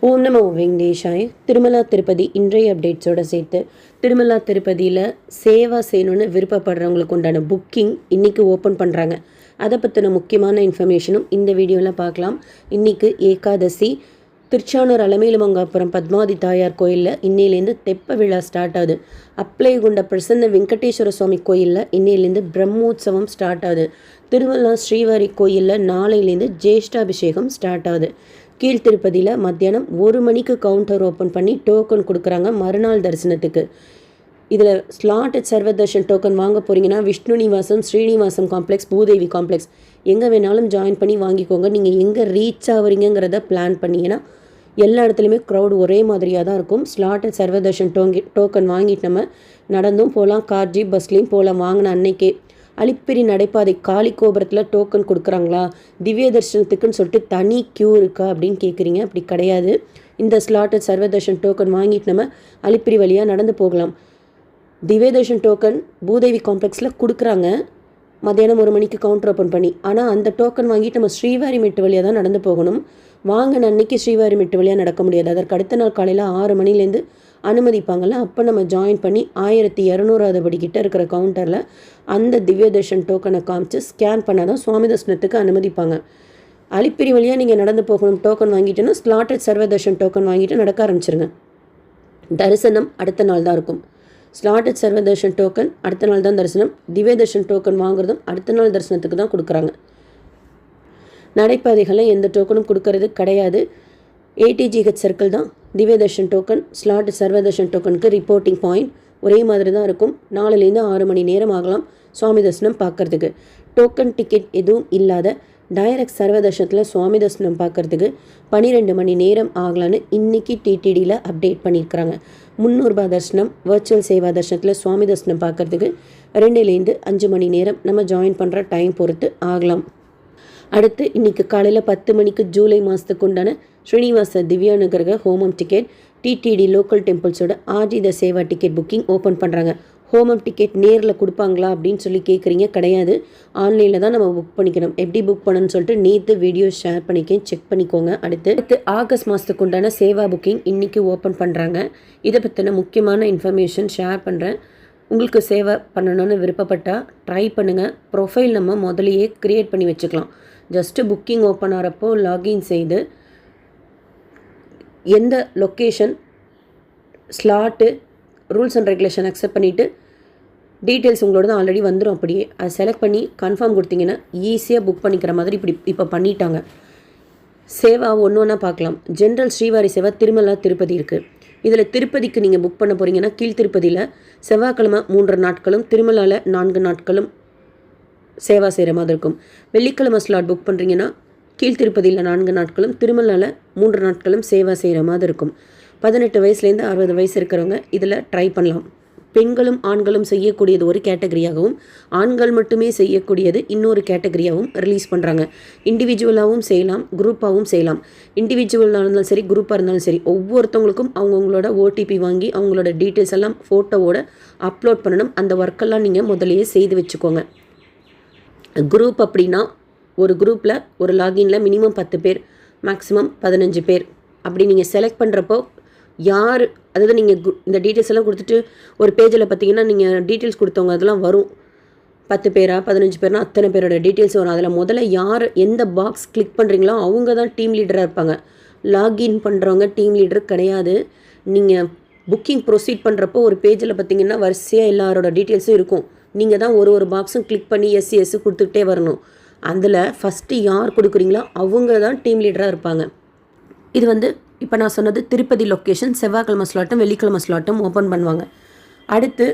ஓம் நமோ வெங்கடேஷாய. திருமலா திருப்பதி இன்றைய அப்டேட்ஸோடு சேர்த்து திருமலா திருப்பதியில் சேவா செய்யணுன்னு விருப்பப்படுறவங்களுக்கு உண்டான புக்கிங் இன்றைக்கி ஓப்பன் பண்ணுறாங்க. அதை பற்றின முக்கியமான இன்ஃபர்மேஷனும் இந்த வீடியோவில் பார்க்கலாம். இன்றைக்கி ஏகாதசி. திருச்சானூர் அலமேலுமங்காபுரம் பத்மாவதி தாயார் கோயிலில் இன்னையிலேருந்து தெப்ப விழா ஸ்டார்ட் ஆகுது. அப்ளைகுண்ட பிரசன்ன வெங்கடேஸ்வர சுவாமி கோயிலில் இன்னையிலேருந்து பிரம்மோற்சவம் ஸ்டார்ட் ஆகுது. திருமலா ஸ்ரீவாரி கோயிலில் நாளையிலேருந்து ஜேஷ்டாபிஷேகம் ஸ்டார்ட் ஆகுது. கீழ்த்திருப்பதியில் மத்தியானம் 1 மணிக்கு கவுண்டர் ஓப்பன் பண்ணி டோக்கன் கொடுக்குறாங்க மறுநாள் தரிசனத்துக்கு. இதில் ஸ்லாட்டட் சர்வதர்ஷன் டோக்கன் வாங்க போகிறீங்கன்னா விஷ்ணு நிவாசம், ஸ்ரீனிவாசம் காம்ப்ளெக்ஸ், பூதேவி காம்ப்ளெக்ஸ் எங்கே வேணாலும் ஜாயின் பண்ணி வாங்கிக்கோங்க. நீங்கள் எங்கே ரீச் ஆகிறீங்கிறத பிளான் பண்ணிங்கன்னா எல்லா இடத்துலையுமே க்ரௌட் ஒரே மாதிரியாக தான் இருக்கும். ஸ்லாட்டட் சர்வதர்ஷன் டோக்கன் வாங்கிட்டு நம்ம நடந்தும் போகலாம், கார் ஜீப் பஸ்லேயும் போகலாம். வாங்கின அன்னைக்கே அலிப்பிரி நடைபாதை காளி கோபுரத்தில் டோக்கன் கொடுக்குறாங்களா, திவ்ய தர்ஷனத்துக்குன்னு சொல்லிட்டு தனி க்யூ இருக்கா அப்படின்னு கேட்குறீங்க. அப்படி கிடையாது. இந்த ஸ்லாட்டட் சர்வதர்ஷன் டோக்கன் வாங்கிட்டு நம்ம அலிப்பிரி வழியாக நடந்து போகலாம். திவ்ய தர்ஷன் டோக்கன் பூதேவி காம்ப்ளெக்ஸில் கொடுக்குறாங்க மத்தியானம் 1 மணிக்கு கவுண்டர் ஓப்பன் பண்ணி. ஆனால் அந்த டோக்கன் வாங்கிட்டு நம்ம ஸ்ரீவாரி மெட்டு வழியாக தான் நடந்து போகணும். வாங்கின அன்னைக்கு ஸ்ரீவாரி மெட்டு வழியாக நடக்க முடியாது. அதற்கு அடுத்த நாள் காலையில் 6 மணிலேருந்து அனுமதிப்பாங்கள்ல, அப்போ நம்ம ஜாயின் பண்ணி 1200வது படிக்கிட்ட இருக்கிற கவுண்டரில் அந்த திவ்ய தர்ஷன் டோக்கனை காமிச்சு ஸ்கேன் பண்ணால் தான் சுவாமி தர்ஷனத்துக்கு அனுமதிப்பாங்க. அலிப்பிரி வழியாக நீங்கள் நடந்து போகணும். டோக்கன் வாங்கிட்டோன்னா ஸ்லாட்டட் சர்வதர்ஷன் டோக்கன் வாங்கிட்டு நடக்க ஆரம்பிச்சிருங்க. தரிசனம் அடுத்த நாள் தான் இருக்கும். ஸ்லாட்டட் சர்வதர்ஷன் டோக்கன் அடுத்த நாள் தான் தரிசனம். திவ்ய தர்ஷன் டோக்கன் வாங்குறதும் அடுத்த நாள் தரிசனத்துக்கு தான் கொடுக்குறாங்க. நடைபாதைகளில் எந்த டோக்கனும் கொடுக்கறது கிடையாது. ஏடிஜிஹெச் சர்க்கிள் தான் திவ்ய தர்ஷன் டோக்கன், ஸ்லாட் சர்வதர்ஷன் டோக்கனுக்கு ரிப்போர்ட்டிங் பாயிண்ட் ஒரே மாதிரி தான் இருக்கும். 4லேருந்து 6 மணி நேரம் ஆகலாம் சுவாமி தர்சனம் பார்க்குறதுக்கு. டோக்கன் டிக்கெட் எதுவும் இல்லாத டைரக்ட் சர்வதர்ஷனத்தில் சுவாமி தர்சனம் பார்க்குறதுக்கு 12 மணி நேரம் ஆகலான்னு இன்றைக்கி டிடிடியில் அப்டேட் பண்ணியிருக்கிறாங்க. 300 ரூபாய் தர்சனம் வர்ச்சுவல் சேவா தர்ஷனத்தில் சுவாமி தர்சனம் பார்க்குறதுக்கு 2லேருந்து 5 மணி நேரம் நம்ம ஜாயின் பண்ணுற டைம் பொறுத்து ஆகலாம். அடுத்து இன்றைக்கி காலையில் 10 மணிக்கு ஜூலை மாதத்துக்கு உண்டான Srinivasa Divyanugraha Homam ticket TTD local டெம்பிள்ஸோட Arjitha Seva ticket booking open பண்ணுறாங்க. ஹோமம் டிக்கெட் நேரில் கொடுப்பாங்களா அப்படின்னு சொல்லி கேட்குறீங்க. கிடையாது, ஆன்லைனில் தான் நம்ம புக் பண்ணிக்கணும். எப்படி புக் பண்ணணும்னு சொல்லிட்டு நேற்று வீடியோ ஷேர் பண்ணிக்கேன், செக் பண்ணிக்கோங்க. அடுத்து ஆகஸ்ட் மாதத்துக்கு உண்டான சேவா புக்கிங் இன்றைக்கி ஓப்பன் பண்ணுறாங்க. இதை பற்றின முக்கியமான இன்ஃபர்மேஷன் ஷேர் பண்ணுறேன். உங்களுக்கு சேவை பண்ணணும்னு விருப்பப்பட்டால் ட்ரை பண்ணுங்கள். ப்ரொஃபைல் நம்ம முதலையே க்ரியேட் பண்ணி வச்சுக்கலாம். ஜஸ்ட்டு புக்கிங் ஓப்பன் ஆகிறப்போ லாகின் செய்து எந்த location, slot, rules and regulation accept பண்ணிவிட்டு டீட்டெயில்ஸ் உங்களோட தான் ஆல்ரெடி வந்துடும். அப்படியே அதை செலக்ட் பண்ணி கன்ஃபார்ம் கொடுத்தீங்கன்னா ஈஸியாக புக் பண்ணிக்கிற மாதிரி இப்போ பண்ணிட்டாங்க. சேவா ஒன்று ஒன்றா பார்க்கலாம். ஜென்ரல் ஸ்ரீவாரி சேவா திருமலா திருப்பதி இருக்குது. இதில் திருப்பதிக்கு நீங்கள் புக் பண்ண போகிறீங்கன்னா கீழ்த்திருப்பதியில் செவ்வாய்க்கிழமை 3 நாட்களும், திருமலாவில் 4 நாட்களும் சேவா செய்கிற மாதிரி இருக்கும். வெள்ளிக்கிழமை ஸ்லாட் புக் பண்ணுறீங்கன்னா கீழ்த்திருப்பதியில் 4 நாட்களும், திருமலாவில் 3 நாட்களும் சேவா செய்கிற மாதிரி இருக்கும். 18 வயசுலேருந்து 60 வயசு இருக்கிறவங்க இதில் ட்ரை பண்ணலாம். பெண்களும் ஆண்களும் செய்யக்கூடியது ஒரு கேட்டகரியாகவும், ஆண்கள் மட்டுமே செய்யக்கூடியது இன்னொரு கேட்டகரியாகவும் ரிலீஸ் பண்ணுறாங்க. இண்டிவிஜுவலாகவும் செய்யலாம், குரூப்பாகவும் செய்யலாம். இண்டிவிஜுவலாக இருந்தாலும் சரி, குரூப்பாக இருந்தாலும் சரி, ஒவ்வொருத்தவங்களுக்கும் அவங்கவுங்களோட ஓடிபி வாங்கி அவங்களோட டீட்டெயில்ஸ் எல்லாம் ஃபோட்டோவோட அப்லோட் பண்ணணும். அந்த ஒர்க்கெல்லாம் நீங்கள் முதலையே செய்து வச்சுக்கோங்க. குரூப் அப்படின்னா ஒரு குரூப்பில் ஒரு லாகினில் மினிமம் 10 பேர், மேக்ஸிமம் 15 பேர் அப்படி நீங்கள் செலக்ட் பண்ணுறப்போ யார், அதாவது நீங்கள் இந்த டீட்டெயில்ஸ் எல்லாம் கொடுத்துட்டு ஒரு பேஜில் பார்த்தீங்கன்னா நீங்கள் டீட்டெயில்ஸ் கொடுத்தவங்க அதெல்லாம் வரும். 10 பேரா 15 பேர்னா அத்தனை பேரோட டீட்டெயில்ஸ் வரும். அதில் முதல்ல யார் எந்த பாக்ஸ் கிளிக் பண்ணுறீங்களோ அவங்க தான் டீம் லீடராக இருப்பாங்க. லாகின் பண்ணுறவங்க டீம் லீடர் கிடையாது. நீங்கள் புக்கிங் ப்ரொசீட் பண்ணுறப்போ ஒரு பேஜில் பார்த்தீங்கன்னா வரிசையாக எல்லாரோட டீட்டெயில்ஸும் இருக்கும். நீங்கள் தான் ஒரு பாக்ஸும் கிளிக் பண்ணி எஸ் கொடுத்துக்கிட்டே வரணும். அதில் ஃபஸ்ட்டு யார் கொடுக்குறீங்களோ அவங்க தான் டீம் லீடராக இருப்பாங்க. இது இப்போ நான் சொன்னது திருப்பதி லொக்கேஷன். செவ்வாய்க்கிழமை ஸ்லாட்டும் வெள்ளிக்கிழமை ஸ்லாட்டும் ஓப்பன் பண்ணுவாங்க. அடுத்து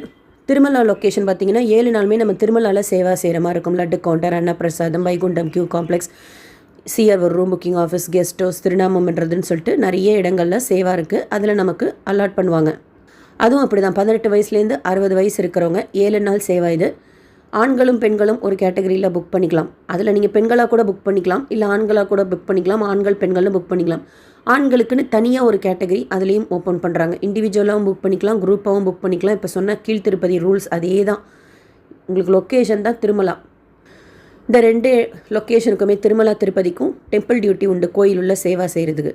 திருமலா லொக்கேஷன் பார்த்திங்கன்னா 7 நாளுமே நம்ம திருமலாவில் சேவா செய்கிற மாதிரி இருக்கும். Laddu counter, Annaprasadam, Vaikuntam queue complex, CR room booking office, guest house, திருநாமம்ன்றதுன்னு சொல்லிட்டு நிறைய இடங்களில் சேவா இருக்குது. அதில் நமக்கு அலாட் பண்ணுவாங்க. அதுவும் அப்படி தான். 18 வயசுலேருந்து 60 வயசு இருக்கிறவங்க 7 நாள் சேவா. இது ஆண்களும் பெண்களும் ஒரு கேட்டகரியில் புக் பண்ணிக்கலாம். அதில் நீங்கள் பெண்களாக கூட புக் பண்ணிக்கலாம், இல்லை ஆண்களாக கூட புக் பண்ணிக்கலாம். ஆண்கள் பெண்களும் புக் பண்ணிக்கலாம். ஆண்களுக்குன்னு தனியாக ஒரு கேட்டகரி அதுலேயும் ஓப்பன் பண்ணுறாங்க. இண்டிவிஜுவலாகவும் புக் பண்ணிக்கலாம், குரூப்பாகவும் புக் பண்ணிக்கலாம். இப்போ சொன்ன கீழ்த்திருப்பதி ரூல்ஸ் அதே தான். உங்களுக்கு லொக்கேஷன் தான் திருமலா. இந்த 2 லொக்கேஷனுக்குமே திருமலா திருப்பதிக்கும் டெம்பிள் டியூட்டி உண்டு கோயில் உள்ள சேவா செய்கிறதுக்கு.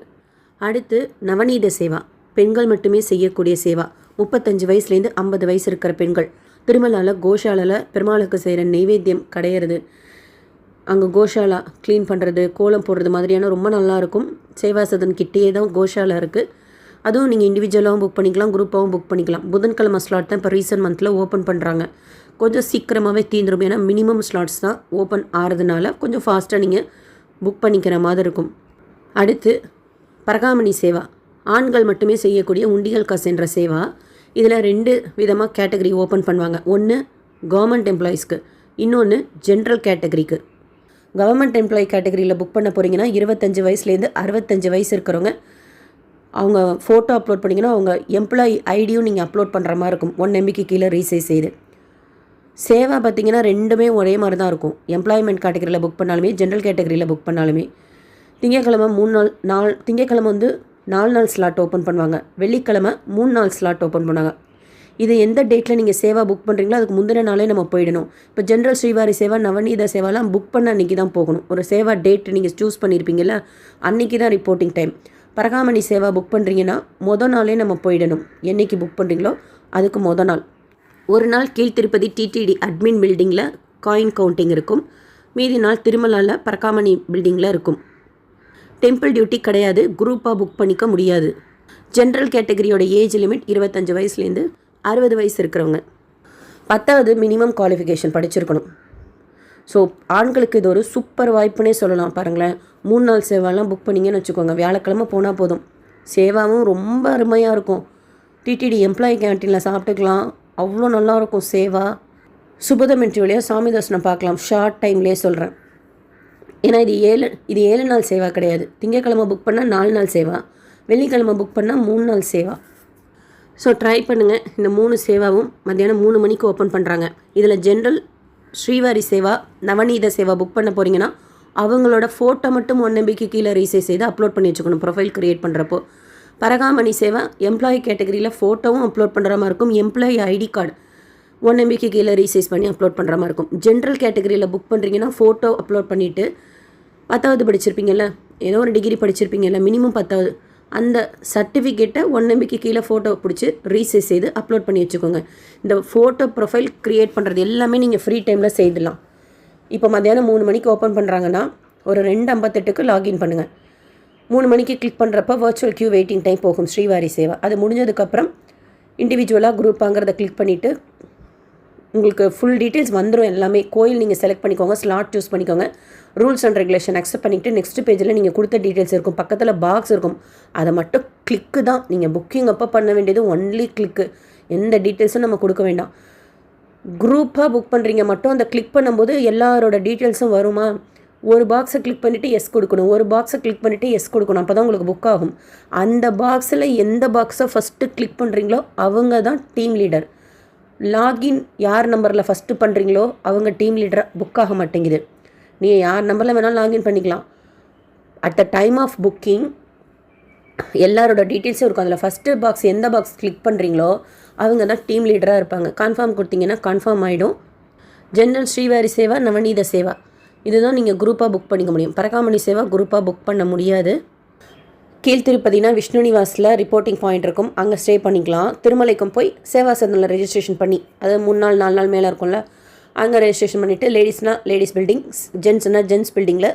அடுத்து நவநீத சேவா, பெண்கள் மட்டுமே செய்யக்கூடிய சேவா. 35 வயசுலேருந்து 50 வயசு இருக்கிற பெண்கள் திருமலாவில் கோஷாலாவில் பெருமாளுக்கு செய்கிற நெய்வேத்தியம் கிடையிறது, அங்கே கோஷாலா க்ளீன் பண்ணுறது, கோலம் போடுறது மாதிரியான ரொம்ப நல்லாயிருக்கும். சேவாசதன் கிட்டேயே தான் கோஷாலா இருக்குது. அதுவும் நீங்கள் இண்டிவிஜுவலாகவும் புக் பண்ணிக்கலாம், குரூப்பாகவும் புக் பண்ணிக்கலாம். புதன்கிழமை ஸ்லாட் தான் இப்போ ரீசன்ட் மந்தில் ஓப்பன் பண்ணுறாங்க. கொஞ்சம் சீக்கிரமாகவே தீந்துடும், ஏன்னா மினிமம் ஸ்லாட்ஸ் தான் ஓப்பன் ஆகிறதுனால கொஞ்சம் ஃபாஸ்ட்டாக நீங்கள் புக் பண்ணிக்கிற மாதிரி இருக்கும். அடுத்து பரகாமணி சேவா, ஆண்கள் மட்டுமே செய்யக்கூடிய உண்டிகள் காசு என்ற சேவா. இதில் 2 விதமாக கேட்டகரி ஓப்பன் பண்ணுவாங்க. ஒன்று கவர்மெண்ட் எம்ப்ளாயீஸ்க்கு, இன்னொன்று ஜென்ரல் கேட்டகரிக்கு. கவர்மெண்ட் எம்ப்ளாயி கேட்டகரியில் புக் பண்ண போகிறீங்கன்னா 25 வயசுலேருந்து 65 வயசு இருக்கிறவங்க அவங்க ஃபோட்டோ அப்லோட் பண்ணிங்கன்னா அவங்க எம்ப்ளாயி ஐடியும் நீங்கள் அப்லோட் பண்ணுற மாதிரி இருக்கும். 1 MBக்கு கீழே ரீசைஸ் செய்து. சேவா பார்த்திங்கன்னா 2மே ஒரே மாதிரி தான் இருக்கும். எம்ப்ளாய்மெண்ட் கேட்டகரியில் புக் பண்ணாலுமே ஜென்ரல் கேட்டகரியில் புக் பண்ணாலுமே. திங்கக்கிழமை 3 நாள் திங்கக்கிழமை வந்து 4 நாள் ஸ்லாட் ஓப்பன் பண்ணுவாங்க. வெள்ளிக்கிழமை 3 நாள் ஸ்லாட் ஓப்பன் பண்ணுவாங்க. இது எந்த டேட்டில் நீங்கள் சேவா புக் பண்ணுறீங்களோ அதுக்கு முந்தின நாளே நம்ம போயிடணும். இப்போ ஜென்ரல் ஸ்ரீவாரி சேவா, நவநீத சேவாலாம் புக் பண்ண அன்றைக்கி தான் போகணும். ஒரு சேவா டேட் நீங்கள் சூஸ் பண்ணியிருப்பீங்கல்ல, அன்றைக்கி தான் ரிப்போர்ட்டிங் டைம். பரகாமணி சேவா புக் பண்ணுறீங்கன்னா மொதல் நாளே நம்ம போயிடணும். என்றைக்கு புக் பண்ணுறீங்களோ அதுக்கு மொதல் நாள். ஒரு நாள் கீழ்த்திருப்பதி டிடிடி அட்மின் பில்டிங்கில் காயின் கவுண்டிங் இருக்கும். மீதி நாள் திருமலாவில் பரகாமணி பில்டிங்கில் இருக்கும். டெம்பிள் டியூட்டி கிடையாது, குரூப்பாக புக் பண்ணிக்க முடியாது. ஜென்ரல் கேட்டகரியோட ஏஜ் லிமிட் 25 வயசுலேருந்து 60 வயசு இருக்கிறவங்க. 10வது மினிமம் குவாலிஃபிகேஷன் படிச்சிருக்கணும். ஸோ ஆண்களுக்கு இது ஒரு சூப்பர் வாய்ப்புனே சொல்லலாம். பாருங்களேன், 3 நாள் சேவாலாம் புக் பண்ணிங்கன்னு வச்சுக்கோங்க. வியாழக்கிழமை போனால் போதும். சேவாவும் ரொம்ப அருமையாக இருக்கும். டிடிடி எம்ப்ளாயி கேன்டீனில் சாப்பிட்டுக்கலாம், அவ்வளோ நல்லாயிருக்கும் சேவா. சுபதமின்றி வழியாக சாமி தரிசனம் பார்க்கலாம். ஷார்ட் டைம்லேயே சொல்கிறேன். ஏன்னா இது 7 நாள் சேவா கிடையாது. திங்கக்கிழமை புக் பண்ணால் 4 நாள் சேவா, வெள்ளிக்கிழமை புக் பண்ணால் 3 நாள் சேவா. ஸோ ட்ரை பண்ணுங்கள். இந்த 3 சேவாவும் மத்தியானம் 3 மணிக்கு ஓப்பன் பண்ணுறாங்க. இதில் ஜென்ரல் ஸ்ரீவாரி சேவா, நவநீத சேவா புக் பண்ண போகிறீங்கன்னா அவங்களோட ஃபோட்டோ மட்டும் 1 MBக்கு கீழே ரீசைஸ் செய்து அப்லோட் பண்ணி வச்சுக்கணும் ப்ரொஃபைல் க்ரியேட் பண்ணுறப்போ. பரகாமணி சேவா எம்ப்ளாயி கேட்டகரியில் ஃபோட்டோவும் அப்லோட் பண்ணுற மாதிரி இருக்கும். எம்ப்ளாயி ஐடி கார்டு 1 MBக்கு கீழே ரீசைஸ் பண்ணி அப்லோட் பண்ணுற மாதிரி இருக்கும். ஜென்ரல் கேட்டகரியில் புக் பண்ணுறீங்கன்னா ஃபோட்டோ அப்லோட் பண்ணிவிட்டு 10வது படிச்சிருப்பீங்கல்ல, ஏதோ ஒரு டிகிரி படிச்சிருப்பீங்கல்ல, மினிமம் 10வது, அந்த சர்டிஃபிகேட்டை 1 MBக்கு கீழே ஃபோட்டோ பிடிச்சி ரீசைஸ் செய்து அப்லோட் பண்ணி வச்சுக்கோங்க. இந்த ஃபோட்டோ ப்ரொஃபைல் க்ரியேட் பண்ணுறது எல்லாமே நீங்கள் ஃப்ரீ டைமில் செய்துடலாம். இப்போ மத்தியானம் 3 மணிக்கு ஓப்பன் பண்ணுறாங்கன்னா ஒரு 2:58க்கு லாகின் பண்ணுங்கள். 3 மணிக்கு கிளிக் பண்ணுறப்ப வர்ச்சுவல் க்யூ வெயிட்டிங் டைம் போகும் ஸ்ரீவாரி சேவா. அது முடிஞ்சதுக்கப்புறம் இண்டிவிஜுவலாக குரூப்பாங்கிறத கிளிக் பண்ணிவிட்டு உங்களுக்கு ஃபுல் டீட்டெயில்ஸ் வந்துடும். எல்லாமே கோயில் நீங்கள் செலக்ட் பண்ணிக்கோங்க, ஸ்லாட் சூஸ் பண்ணிக்கோங்க, ரூல்ஸ் அண்ட் ரெகுலேஷன் அக்செப்ட் பண்ணிவிட்டு நெக்ஸ்ட் பேஜில் நீங்கள் கொடுத்த டீட்டெயில்ஸ் இருக்கும். பக்கத்தில் பாக்ஸ் இருக்கும், அதை மட்டும் கிளிக்கு தான். நீங்கள் புக்கிங் அப்போ பண்ண வேண்டியது ஒன்லி கிளிக்கு. எந்த டீட்டெயில்ஸும் நம்ம கொடுக்க வேண்டாம். குரூப்பாக புக் பண்ணுறீங்க மட்டும் அந்த கிளிக் பண்ணும்போது எல்லாரோட டீட்டெயில்ஸும் வருமா? ஒரு பாக்ஸை கிளிக் பண்ணிவிட்டு எஸ் கொடுக்கணும், ஒரு பாக்ஸை கிளிக் பண்ணிவிட்டு எஸ் கொடுக்கணும். அப்போ தான் உங்களுக்கு புக் ஆகும். அந்த பாக்ஸில் எந்த பாக்ஸை ஃபஸ்ட்டு கிளிக் பண்ணுறீங்களோ அவங்க தான் டீம் லீடர். லாகின் யார் நம்பரில் ஃபஸ்ட்டு பண்ணுறீங்களோ அவங்க டீம் லீடராக புக் ஆக மாட்டேங்குது. நீங்கள் யார் நம்பரில் வேணாலும் லாகின் பண்ணிக்கலாம். At the time of booking எல்லாரோட டீட்டெயில்ஸும் இருக்கும். அதில் ஃபஸ்ட்டு பாக்ஸ் எந்த பாக்ஸ் கிளிக் பண்ணுறீங்களோ அவங்க தான் டீம் லீடராக இருப்பாங்க. கன்ஃபார்ம் கொடுத்தீங்கன்னா கன்ஃபார்ம் ஆகிடும். ஜென்ரல் ஸ்ரீவாரி சேவா, நவநீத சேவா இதுதான் நீங்கள் குரூப்பாக புக் பண்ணிக்க முடியும். பரகாமணி சேவா குரூப்பாக புக் பண்ண முடியாது. கீழ்த்திருப்பதினா விஷ்ணு நிவாஸில் ரிப்போர்ட்டிங் பாயிண்ட் இருக்கும், அங்கே ஸ்டே பண்ணிக்கலாம். திருமலைக்கும் போய் சேவா சதனில் ரெஜிஸ்ட்ரேஷன் பண்ணி, அது 3 நாள் 4 நாள் மேலே இருக்கும்ல, அங்கே ரெஜிஸ்ட்ரேஷன் பண்ணிவிட்டு லேடிஸ்னால் லேடிஸ் பில்டிங், ஜென்ட்ஸ்னால் ஜென்ட்ஸ் பில்டிங்கில்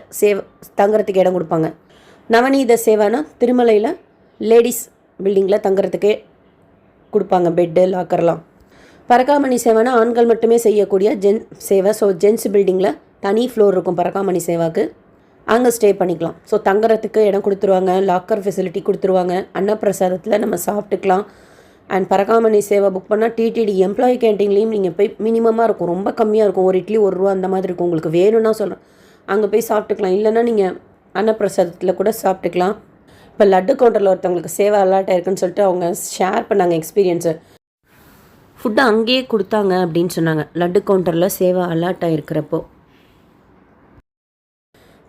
தங்குறதுக்கு இடம் கொடுப்பாங்க. நவநீத சேவானா திருமலையில் லேடிஸ் பில்டிங்கில் தங்குறதுக்கே கொடுப்பாங்க, பெட்டு லாக்கர்லாம். பரகாமணி சேவானா ஆண்கள் மட்டுமே செய்யக்கூடிய சேவை. ஸோ ஜென்ட்ஸ் பில்டிங்கில் தனி ஃப்ளோர் இருக்கும் பரகாமணி சேவாக்கு, அங்கே ஸ்டே பண்ணிக்கலாம். ஸோ தங்குறதுக்கு இடம் கொடுத்துருவாங்க, லாக்கர் ஃபெசிலிட்டி கொடுத்துருவாங்க, அன்னப்பிரசாதத்தில் நம்ம சாப்பிட்டுக்கலாம். அண்ட் பரகாமணி சேவா புக் பண்ணால் டிடிடி எம்ப்ளாயி கேன்டீன்லேயும் நீங்கள் போய் மினிமமாக இருக்கும், ரொம்ப கம்மியாக இருக்கும், ஒரு இட்லி 1 ரூபா அந்த மாதிரி இருக்கும். உங்களுக்கு வேணும்னா சொல்கிறேன், அங்கே போய் சாப்பிட்டுக்கலாம். இல்லைன்னா நீங்கள் அன்னப்பிரசாதத்தில் கூட சாப்பிட்டுக்கலாம். இப்போ லட்டு கவுண்டரில் ஒருத்தவங்களுக்கு சேவா அலாட் ஆயிருக்குன்னு சொல்லிட்டு அவங்க ஷேர் பண்ணாங்க எக்ஸ்பீரியன்ஸு. ஃபுட்டு அங்கேயே கொடுத்தாங்க அப்படின்னு சொன்னாங்க, லட்டு கவுண்டரில் சேவா அலாட் ஆகிருக்கிறப்போ.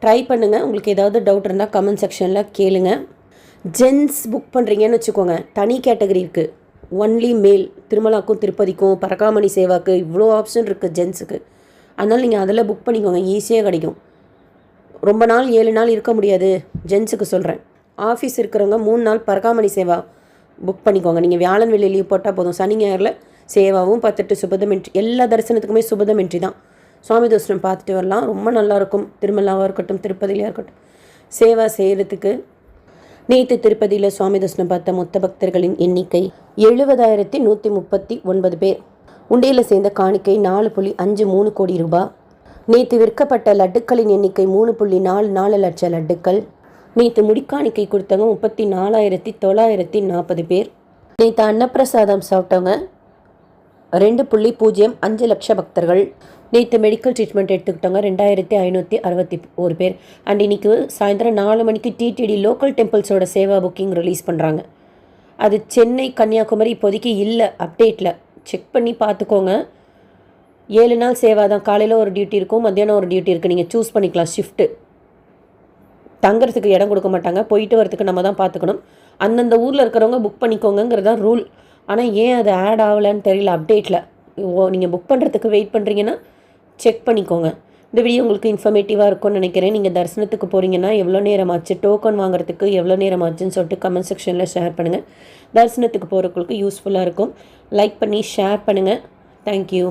ட்ரை பண்ணுங்கள். உங்களுக்கு ஏதாவது டவுட் இருந்தால் கமெண்ட் செக்ஷனில் கேளுங்க. ஜென்ஸ் புக் பண்ணுறீங்கன்னு வச்சுக்கோங்க, தனி கேட்டகரி இருக்குது, ஒன்லி மேல். திருமலாக்கும் திருப்பதிக்கும் பரகாமணி சேவாக்கு இவ்வளோ ஆப்ஷன் இருக்குது ஜென்ஸுக்கு. அதனால் நீங்கள் அதில் புக் பண்ணிக்கோங்க, ஈஸியாக கிடைக்கும். ரொம்ப நாள் 7 நாள் இருக்க முடியாது ஜென்ஸுக்கு சொல்கிறேன். ஆஃபீஸ் இருக்கிறவங்க 3 நாள் பரகாமணி சேவா புக் பண்ணிக்கோங்க. நீங்கள் வியாழன் வெள்ளி லீவ் போட்டால் போதும். சனி ஞாயிறில் சேவாவும் பார்த்துட்டு சுபதம் என்ட்ரி, எல்லா தரிசனத்துக்குமே சுபதம் என்ட்ரி தான். சுவாமி தரிசனம் பார்த்துட்டு வரலாம். ரொம்ப நல்லாயிருக்கும். திருமலாவாக இருக்கட்டும், திருப்பதிலையாக இருக்கட்டும், சேவா செய்கிறதுக்கு. நேற்று திருப்பதியில் சுவாமி தரிசனம் பார்த்த மொத்த பக்தர்களின் எண்ணிக்கை 70,139 பேர். உண்டியில் சேர்ந்த காணிக்கை 4.53 கோடி ரூபாய். நேற்று விற்கப்பட்ட லட்டுக்களின் எண்ணிக்கை 3.44 லட்சம் லட்டுக்கள். நேற்று முடிக்காணிக்கை கொடுத்தவங்க 34,940 பேர். நேற்று அன்னப்பிரசாதம் சாப்பிட்டவங்க 2.05 லட்சம் பக்தர்கள். நேற்று மெடிக்கல் ட்ரீட்மெண்ட் எடுத்துக்கிட்டவங்க 2,561 பேர். அண்ட் இன்னைக்கு சாயந்தரம் 4 மணிக்கு டிடிடி லோக்கல் டெம்பிள்ஸோட சேவா புக்கிங் ரிலீஸ் பண்ணுறாங்க. அது சென்னை கன்னியாகுமரி இப்போதைக்கு இல்லை, அப்டேட்டில் செக் பண்ணி பார்த்துக்கோங்க. 7 நாள் சேவா தான். காலையில் ஒரு டியூட்டி இருக்கும், மத்தியானம் ஒரு டியூட்டி இருக்குது. நீங்கள் சூஸ் பண்ணிக்கலாம் ஷிஃப்ட்டு. தங்குறதுக்கு இடம் கொடுக்க மாட்டாங்க, போயிட்டு வரதுக்கு நம்ம தான் பார்த்துக்கணும். அந்தந்த ஊரில் இருக்கிறவங்க புக் பண்ணிக்கோங்கிறது தான் ரூல். ஆனால் ஏன் அது ஆட் ஆகலைன்னு தெரியல அப்டேட்டில். நீங்கள் புக் பண்ணுறதுக்கு வெயிட் பண்ணுறீங்கன்னா செக் பண்ணிக்கோங்க. இந்த வீடியோ உங்களுக்கு இன்ஃபர்மேட்டிவாக இருக்கும்னு நினைக்கிறேன். நீங்கள் தரிசனத்துக்கு போகிறீங்கன்னா எவ்வளோ நேரம் ஆச்சு, டோக்கன் வாங்குறதுக்கு எவ்வளோ நேரம் ஆச்சுன்னு சொல்லிட்டு கமெண்ட் செக்ஷனில் ஷேர் பண்ணுங்கள். தரிசனத்துக்கு போகிறவங்களுக்கு யூஸ்ஃபுல்லாக இருக்கும். லைக் பண்ணி ஷேர் பண்ணுங்கள். தேங்க்யூ.